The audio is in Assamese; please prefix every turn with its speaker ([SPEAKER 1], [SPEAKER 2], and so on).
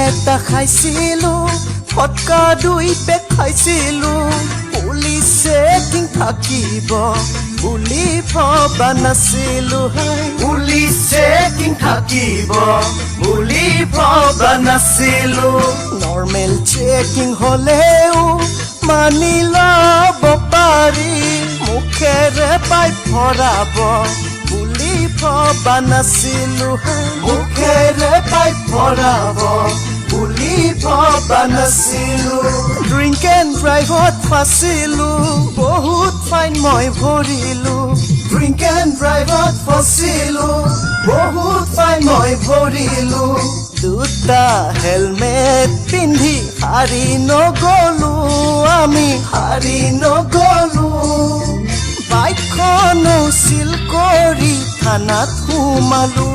[SPEAKER 1] এটা খাইছিলো ফটকা 2 পেক খাইছিলো পুলিচে কিং থাকিব বুলি ভবা নাছিলো পুলিচে কিং থাকিব বুলি ভবা নাছিলো নৰ্মেল চেকিং হলেও মানি ল'ব পাৰি মুখেৰে পাই ভৰাব বুলি ভবা নাছিলো মুখেৰে পাই ভৰাব বুলি ভবা নাছিলো ড্ৰিংক এণ্ড ড্ৰাইভত ফাঁচিলো বহুত ফাইন মই ভৰিলো ড্ৰিংক এণ্ড ড্ৰাইভত ফচিলো বহুত ফাইন মই ভৰিলো দুটা হেলমেট পিন্ধি হাৰি নগলো আমি হাৰি নগলো বাইকখনো চিল কৰি থানাত সোমালো